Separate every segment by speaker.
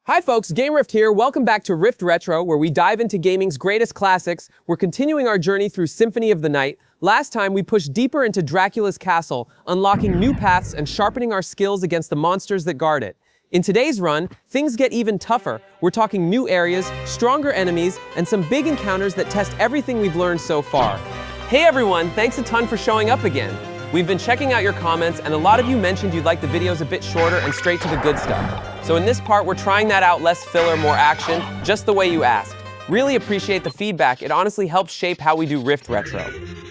Speaker 1: Hi folks, Game Rift here. Welcome back to Rift Retro, where we dive into gaming's greatest classics. We're continuing our journey through Symphony of the Night. Last time, we pushed deeper into Dracula's castle, unlocking new paths and sharpening our skills against the monsters that guard it. In today's run, things get even tougher. We're talking new areas, stronger enemies, and some big encounters that test everything we've learned so far. Hey everyone, thanks a ton for showing up again. We've been checking out your comments, and a lot of you mentioned you'd like the videos a bit shorter and straight to the good stuff. So in this part, we're trying that out, less filler, more action, just the way you asked. Really appreciate the feedback. It honestly helps shape how we do Rift Retro.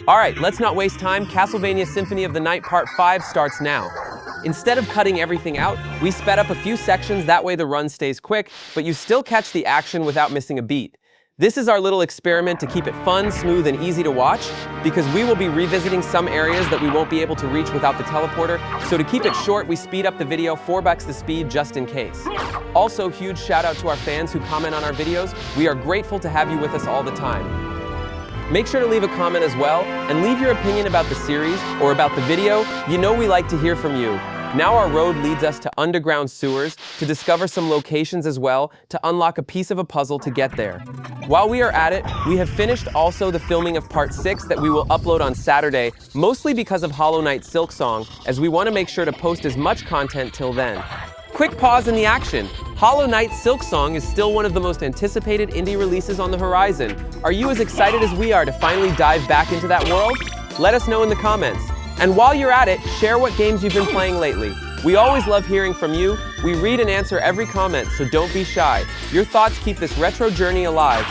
Speaker 1: Alright, let's not waste time. Castlevania Symphony of the Night Part 5 starts now. Instead of cutting everything out, we sped up a few sections, that way the run stays quick, but you still catch the action without missing a beat. This is our little experiment to keep it fun, smooth, and easy to watch, because we will be revisiting some areas that we won't be able to reach without the teleporter, so to keep it short, we speed up the video 4x the speed just in case. Also, huge shout out to our fans who comment on our videos. We are grateful to have you with us all the time. Make sure to leave a comment as well, and leave your opinion about the series, or about the video. You know we like to hear from you. Now our road leads us to underground sewers to discover some locations as well, to unlock a piece of a puzzle to get there. While we are at it, we have finished also the filming of Part 6 that we will upload on Saturday, mostly because of Hollow Knight Silksong, as we want to make sure to post as much content till then. Quick pause in the action. Hollow Knight Silksong is still one of the most anticipated indie releases on the horizon. Are you as excited as we are to finally dive back into that world? Let us know in the comments. And while you're at it, share what games you've been playing lately. We always love hearing from you. We read and answer every comment, so don't be shy. Your thoughts keep this retro journey alive.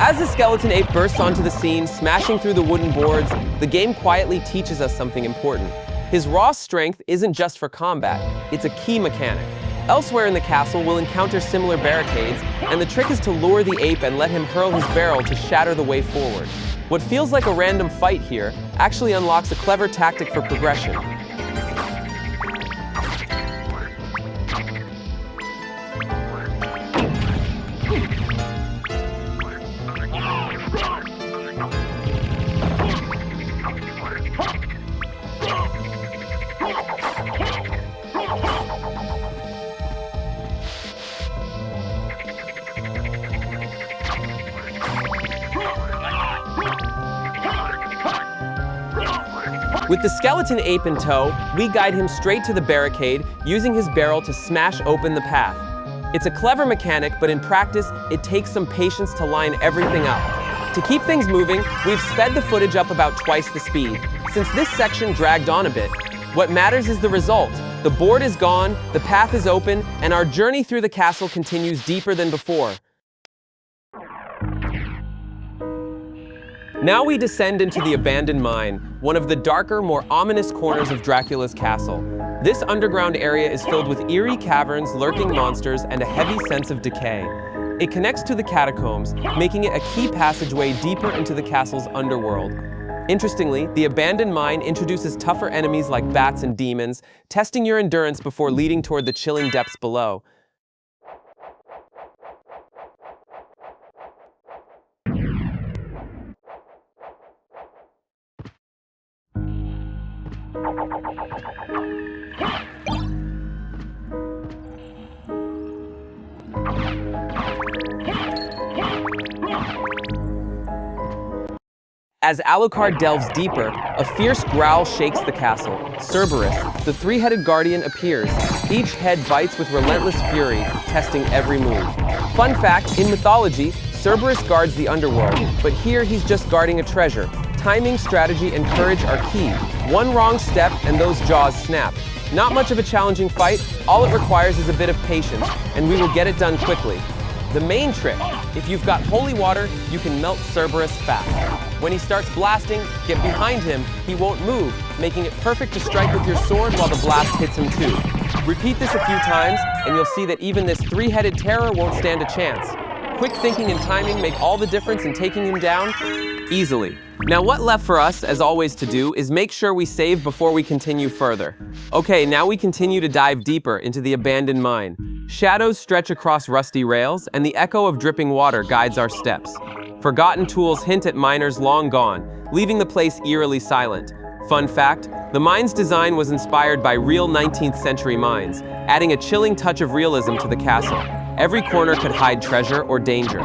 Speaker 1: As the skeleton ape bursts onto the scene, smashing through the wooden boards, the game quietly teaches us something important. His raw strength isn't just for combat, it's a key mechanic. Elsewhere in the castle, we'll encounter similar barricades, and the trick is to lure the ape and let him hurl his barrel to shatter the way forward. What feels like a random fight here actually unlocks a clever tactic for progression. With the skeleton ape in tow, we guide him straight to the barricade, using his barrel to smash open the path. It's a clever mechanic, but in practice, it takes some patience to line everything up. To keep things moving, we've sped the footage up about twice the speed, since this section dragged on a bit. What matters is the result. The board is gone, the path is open, and our journey through the castle continues deeper than before. Now we descend into the abandoned mine, one of the darker, more ominous corners of Dracula's castle. This underground area is filled with eerie caverns, lurking monsters, and a heavy sense of decay. It connects to the Catacombs, making it a key passageway deeper into the castle's underworld. Interestingly, the abandoned mine introduces tougher enemies like bats and demons, testing your endurance before leading toward the chilling depths below. As Alucard delves deeper, a fierce growl shakes the castle. Cerberus, the three-headed guardian, appears. Each head bites with relentless fury, testing every move. Fun fact, in mythology, Cerberus guards the underworld, but here he's just guarding a treasure. Timing, strategy, and courage are key. One wrong step and those jaws snap. Not much of a challenging fight, all it requires is a bit of patience, and we will get it done quickly. The main trick, if you've got holy water, you can melt Cerberus fast. When he starts blasting, get behind him, he won't move, making it perfect to strike with your sword while the blast hits him too. Repeat this a few times, and you'll see that even this three-headed terror won't stand a chance. Quick thinking and timing make all the difference in taking him down easily. Now what left for us, as always, to do is make sure we save before we continue further. Okay, now we continue to dive deeper into the abandoned mine. Shadows stretch across rusty rails, and the echo of dripping water guides our steps. Forgotten tools hint at miners long gone, leaving the place eerily silent. Fun fact, the mine's design was inspired by real 19th century mines, adding a chilling touch of realism to the castle. Every corner could hide treasure or danger.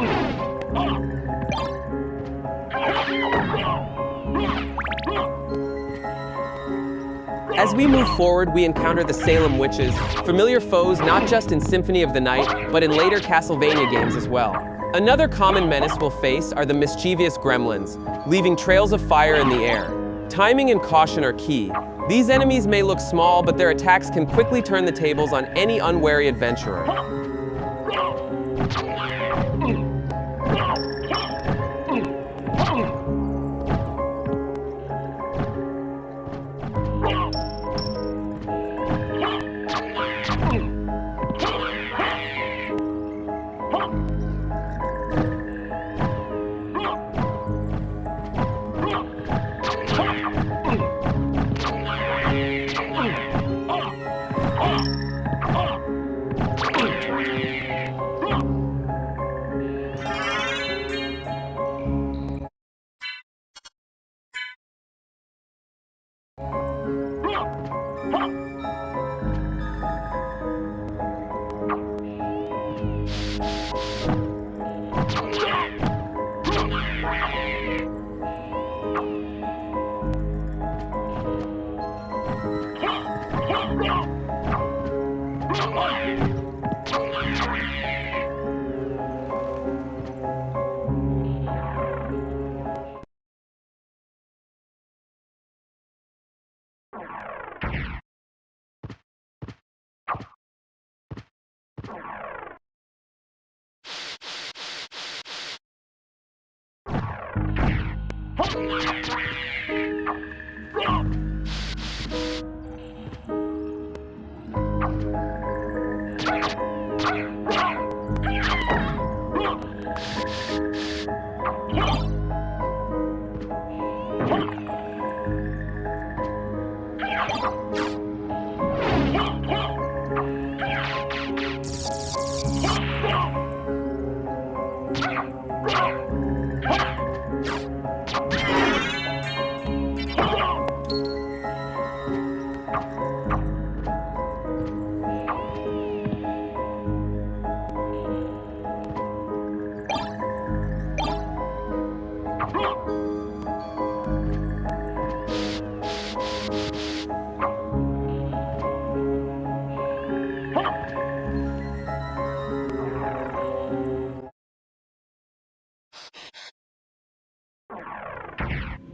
Speaker 1: As we move forward, we encounter the Salem Witches, familiar foes not just in Symphony of the Night, but in later Castlevania games as well. Another common menace we'll face are the mischievous gremlins, leaving trails of fire in the air. Timing and caution are key. These enemies may look small, but their attacks can quickly turn the tables on any unwary adventurer.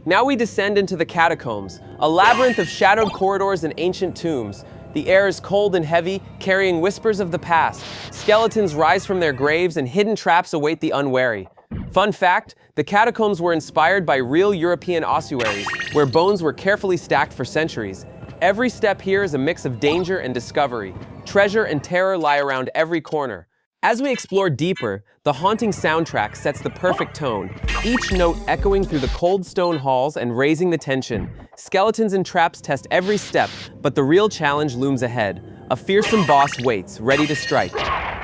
Speaker 1: Now we descend into the Catacombs, a labyrinth of shadowed corridors and ancient tombs. The air is cold and heavy, carrying whispers of the past. Skeletons rise from their graves and hidden traps await the unwary. Fun fact, the catacombs were inspired by real European ossuaries, where bones were carefully stacked for centuries. Every step here is a mix of danger and discovery. Treasure and terror lie around every corner. As we explore deeper, the haunting soundtrack sets the perfect tone, each note echoing through the cold stone halls and raising the tension. Skeletons and traps test every step, but the real challenge looms ahead. A fearsome boss waits, ready to strike.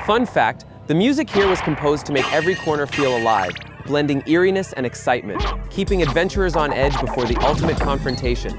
Speaker 1: Fun fact, the music here was composed to make every corner feel alive, blending eeriness and excitement, keeping adventurers on edge before the ultimate confrontation.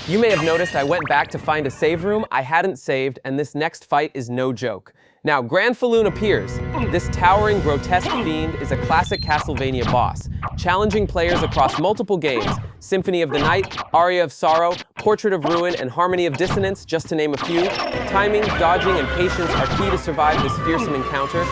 Speaker 1: You may have noticed I went back to find a save room I hadn't saved, and this next fight is no joke. Now, Granfaloon appears. This towering, grotesque fiend is a classic Castlevania boss, challenging players across multiple games: Symphony of the Night, Aria of Sorrow, Portrait of Ruin, and Harmony of Dissonance, just to name a few. Timing, dodging, and patience are key to survive this fearsome encounter.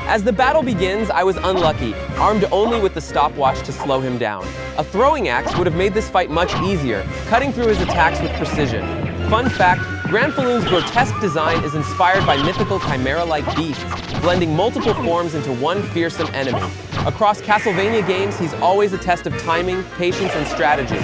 Speaker 1: As the battle begins, I was unlucky, armed only with the stopwatch to slow him down. A throwing axe would have made this fight much easier, cutting through his attacks with precision. Fun fact, Granfaloon's grotesque design is inspired by mythical chimera-like beasts, blending multiple forms into one fearsome enemy. Across Castlevania games, he's always a test of timing, patience, and strategy.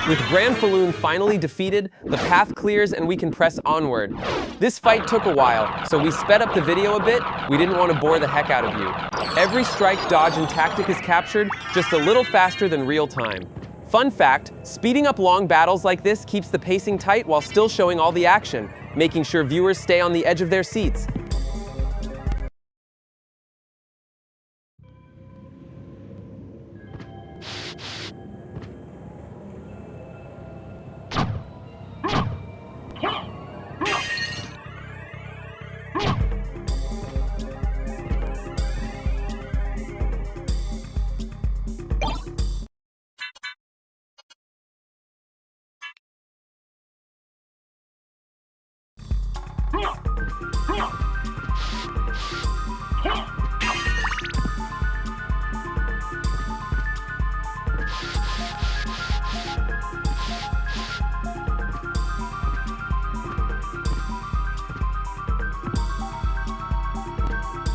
Speaker 1: With Granfaloon finally defeated, the path clears and we can press onward. This fight took a while, so we sped up the video a bit. We didn't want to bore the heck out of you. Every strike, dodge, and tactic is captured just a little faster than real time. Fun fact, speeding up long battles like this keeps the pacing tight while still showing all the action, making sure viewers stay on the edge of their seats.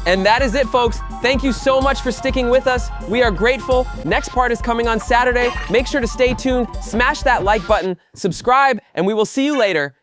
Speaker 1: And that is it, folks. Thank you so much for sticking with us. We are grateful. Next part is coming on Saturday. Make sure to stay tuned, smash that like button, subscribe, and we will see you later.